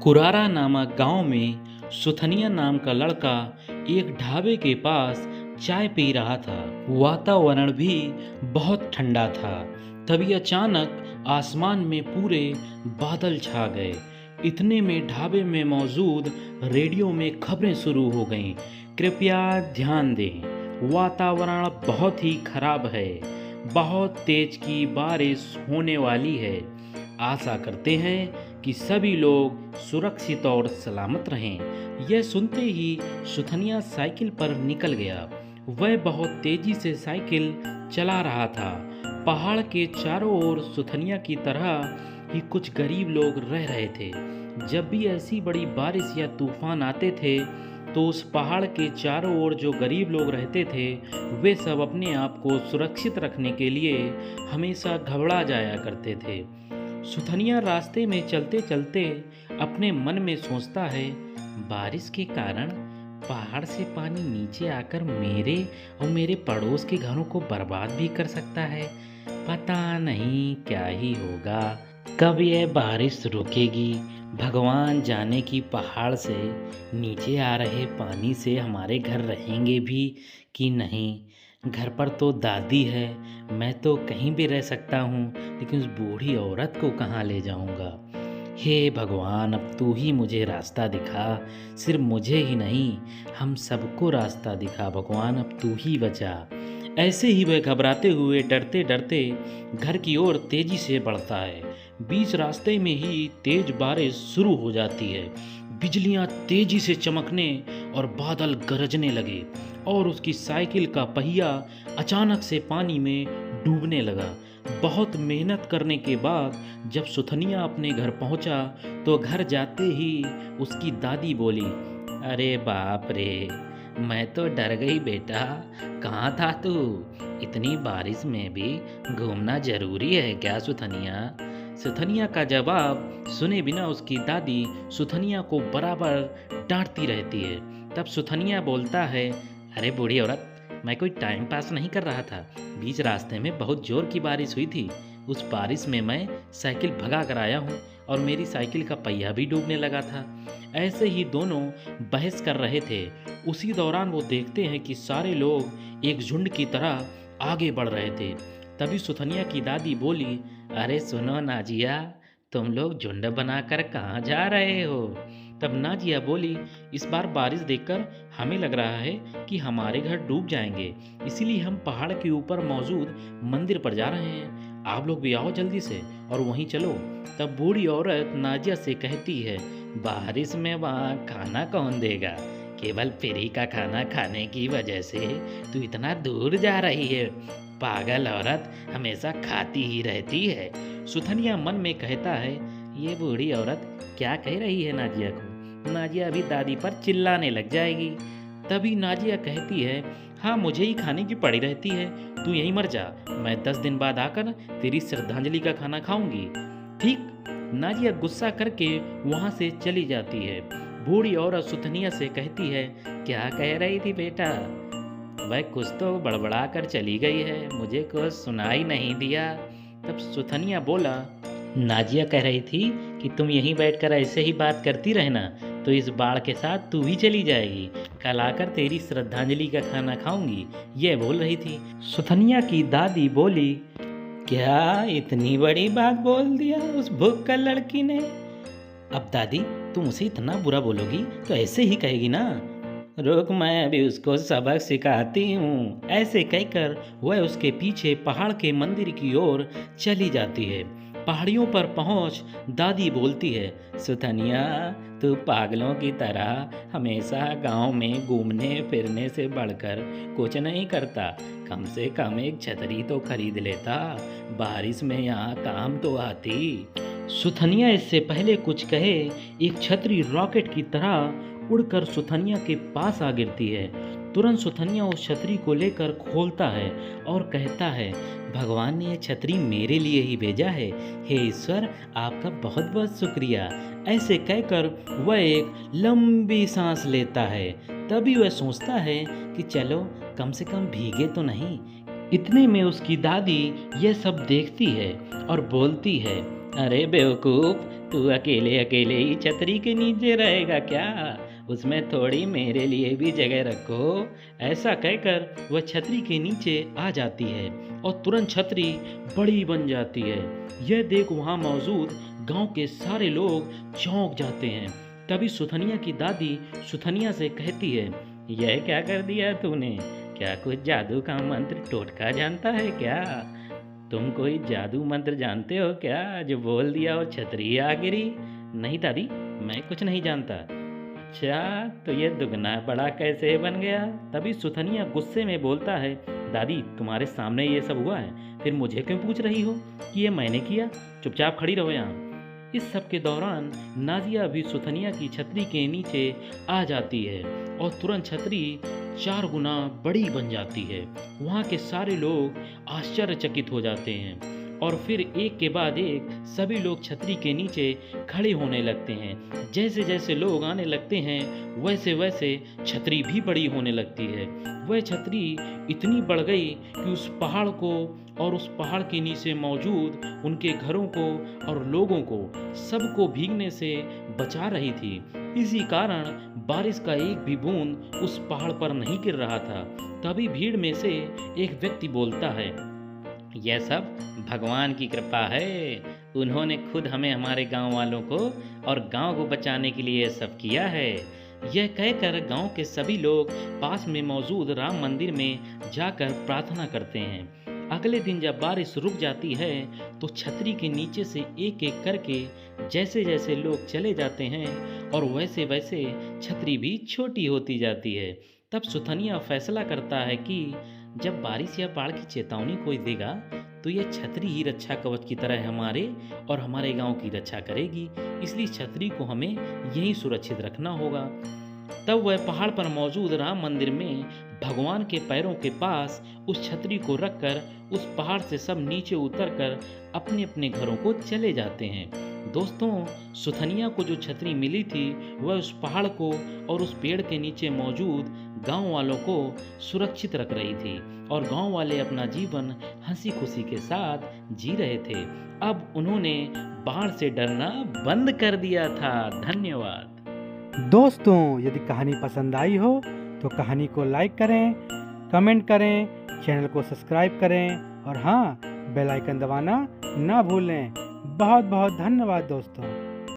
कुरारा नामक गांव में सुथनिया नाम का लड़का एक ढाबे के पास चाय पी रहा था। वातावरण भी बहुत ठंडा था। तभी अचानक आसमान में पूरे बादल छा गए। इतने में ढाबे में मौजूद रेडियो में खबरें शुरू हो गईं। कृपया ध्यान दें, वातावरण बहुत ही खराब है। बहुत तेज की बारिश होने वाली है। आशा करते हैं कि सभी लोग सुरक्षित और सलामत रहें। यह सुनते ही सुथनिया साइकिल पर निकल गया। वह बहुत तेजी से साइकिल चला रहा था। पहाड़ के चारों ओर सुथनिया की तरह ही कुछ गरीब लोग रह रहे थे। जब भी ऐसी बड़ी बारिश या तूफान आते थे तो उस पहाड़ के चारों ओर जो गरीब लोग रहते थे वे सब अपने आप को सुरक्षित रखने के लिए हमेशा घबरा जाया करते थे। सुथनिया रास्ते में चलते चलते अपने मन में सोचता है, बारिश के कारण पहाड़ से पानी नीचे आकर मेरे और मेरे पड़ोस के घरों को बर्बाद भी कर सकता है। पता नहीं क्या ही होगा, कब यह बारिश रुकेगी। भगवान जाने कि पहाड़ से नीचे आ रहे पानी से हमारे घर रहेंगे भी कि नहीं। घर पर तो दादी है, मैं तो कहीं भी रह सकता हूँ, लेकिन उस बूढ़ी औरत को कहाँ ले जाऊँगा। हे भगवान, अब तू ही मुझे रास्ता दिखा। सिर्फ मुझे ही नहीं, हम सबको रास्ता दिखा भगवान, अब तू ही बचा। ऐसे ही वह घबराते हुए डरते डरते घर की ओर तेजी से बढ़ता है। बीच रास्ते में ही तेज बारिश शुरू हो जाती है। बिजलियां तेजी से चमकने और बादल गरजने लगे और उसकी साइकिल का पहिया अचानक से पानी में डूबने लगा। बहुत मेहनत करने के बाद जब सुथनिया अपने घर पहुंचा तो घर जाते ही उसकी दादी बोली, अरे बाप रे, मैं तो डर गई बेटा, कहाँ था तू? इतनी बारिश में भी घूमना जरूरी है क्या सुथनिया? सुथनिया का जवाब सुने बिना उसकी दादी सुथनिया को बराबर डांटती रहती है। तब सुथनिया बोलता है, अरे बूढ़ी औरत, मैं कोई टाइम पास नहीं कर रहा था। बीच रास्ते में बहुत जोर की बारिश हुई थी। उस बारिश में मैं साइकिल भगा कर आया हूँ और मेरी साइकिल का पहिया भी डूबने लगा था। ऐसे ही दोनों बहस कर रहे थे। उसी दौरान वो देखते हैं कि सारे लोग एक झुंड की तरह आगे बढ़ रहे थे। तभी सुथनिया की दादी बोली, अरे सुनो नाजिया, तुम लोग झुंड बनाकर कहाँ जा रहे हो? तब नाजिया बोली, इस बार बारिश देखकर हमें लग रहा है कि हमारे घर डूब जाएंगे, इसीलिए हम पहाड़ के ऊपर मौजूद मंदिर पर जा रहे हैं। आप लोग भी आओ जल्दी से और वहीं चलो। तब बूढ़ी औरत नाजिया से कहती है, बारिश में वहाँ खाना कौन देगा? केवल फ्री का खाना खाने की वजह से तू इतना दूर जा रही है। पागल औरत हमेशा खाती ही रहती है। सुथनिया मन में कहता है, ये बूढ़ी औरत क्या कह रही है नाजिया को? नाजिया अभी दादी पर चिल्लाने लग जाएगी। तभी नाजिया कहती है, हाँ मुझे ही खाने की पड़ी रहती है, तू यहीं मर जा, मैं 10 दिन बाद आकर तेरी श्रद्धांजलि का खाना खाऊंगी। ठीक। नाजिया गुस्सा करके वहां से चली जाती है। बूढ़ी औरत सुथनिया से कहती है, क्या कह रही थी बेटा? वह कुछ तो बड़बड़ा कर चली गई है, मुझे कुछ सुनाई नहीं दिया। तब सुथनिया बोला, नाजिया कह रही थी कि तुम यहीं बैठकर ऐसे ही बात करती रहना, तो इस बाढ़ के साथ तू भी चली जाएगी। कल आकर तेरी श्रद्धांजलि का खाना खाऊंगी, यह बोल रही थी। सुथनिया की दादी बोली, क्या इतनी बड़ी बात बोल दिया उस भुक्कड़ लड़की ने? अब दादी, तुम उसे इतना बुरा बोलोगी तो ऐसे ही कहेगी ना। रुक, मैं अभी उसको सबक सिखाती हूँ। ऐसे कहकर वह उसके पीछे पहाड़ के मंदिर की ओर चली जाती है। पहाड़ियों पर पहुँच दादी बोलती है, सुथनिया, तू पागलों की तरह हमेशा गांव में घूमने फिरने से बढ़कर कुछ नहीं करता। कम से कम एक छतरी तो खरीद लेता, बारिश में यहाँ काम तो आती। सुथनिया इससे पहले कुछ कहे, एक छतरी रॉकेट की तरह उड़कर सुथनिया के पास आ गिरती है। तुरंत सुथनिया उस छतरी को लेकर खोलता है और कहता है, भगवान ने यह छतरी मेरे लिए ही भेजा है। हे ईश्वर, आपका बहुत बहुत शुक्रिया। ऐसे कहकर वह एक लंबी सांस लेता है। तभी वह सोचता है कि चलो कम से कम भीगे तो नहीं। इतने में उसकी दादी यह सब देखती है और बोलती है, अरे बेवकूफ, तू अकेले अकेले ही छतरी के नीचे रहेगा क्या? उसमें थोड़ी मेरे लिए भी जगह रखो। ऐसा कहकर वह छतरी के नीचे आ जाती है और तुरंत छतरी बड़ी बन जाती है। यह देख वहाँ मौजूद गांव के सारे लोग चौंक जाते हैं। तभी सुथनिया की दादी सुथनिया से कहती है, यह क्या कर दिया तूने? क्या कुछ जादू का मंत्र टोटका जानता है क्या? तुम कोई जादू मंत्र जानते हो क्या जो बोल दिया और छतरी आ गिरी? नहीं दादी, मैं कुछ नहीं जानता। अच्छा, तो ये दुगना बड़ा कैसे बन गया? तभी सुथनिया गुस्से में बोलता है, दादी तुम्हारे सामने ये सब हुआ है, फिर मुझे क्यों पूछ रही हो कि ये मैंने किया? चुपचाप खड़ी रहो यहाँ। इस सब के दौरान नाजिया भी सुथनिया की छतरी के नीचे आ जाती है और तुरंत छतरी 4 गुना बड़ी बन जाती है। वहाँ के सारे लोग आश्चर्यचकित हो जाते हैं और फिर एक के बाद एक सभी लोग छतरी के नीचे खड़े होने लगते हैं। जैसे जैसे लोग आने लगते हैं वैसे वैसे छतरी भी बड़ी होने लगती है। वह छतरी इतनी बढ़ गई कि उस पहाड़ को और उस पहाड़ के नीचे मौजूद उनके घरों को और लोगों को सबको भीगने से बचा रही थी। इसी कारण बारिश का एक भी बूंद उस पहाड़ पर नहीं गिर रहा था। तभी भीड़ में से एक व्यक्ति बोलता है, यह सब भगवान की कृपा है। उन्होंने खुद हमें हमारे गांव वालों को और गांव को बचाने के लिए सब किया है। यह कहकर गांव के सभी लोग पास में मौजूद राम मंदिर में जाकर प्रार्थना करते हैं। अगले दिन जब बारिश रुक जाती है तो छतरी के नीचे से एक एक करके जैसे जैसे लोग चले जाते हैं और वैसे वैसे छतरी भी छोटी होती जाती है। तब सुथनिया फैसला करता है कि जब बारिश या बाढ़ की चेतावनी कोई देगा तो यह छतरी ही रक्षा कवच की तरह हमारे और हमारे गांव की रक्षा करेगी। इसलिए छतरी को हमें यहीं सुरक्षित रखना होगा। तब वह पहाड़ पर मौजूद राम मंदिर में भगवान के पैरों के पास उस छतरी को रखकर उस पहाड़ से सब नीचे उतरकर अपने अपने घरों को चले जाते हैं। दोस्तों, सुथनिया को जो छतरी मिली थी वह उस पहाड़ को और उस पेड़ के नीचे मौजूद गांव वालों को सुरक्षित रख रही थी और गांव वाले अपना जीवन हंसी खुशी के साथ जी रहे थे। अब उन्होंने बाढ़ से डरना बंद कर दिया था। धन्यवाद। दोस्तों, यदि कहानी पसंद आई हो तो कहानी को लाइक करें, कमेंट करें, चैनल को सब्सक्राइब करें और हाँ, बेल आइकन दबाना ना भूलें। बहुत बहुत धन्यवाद दोस्तों।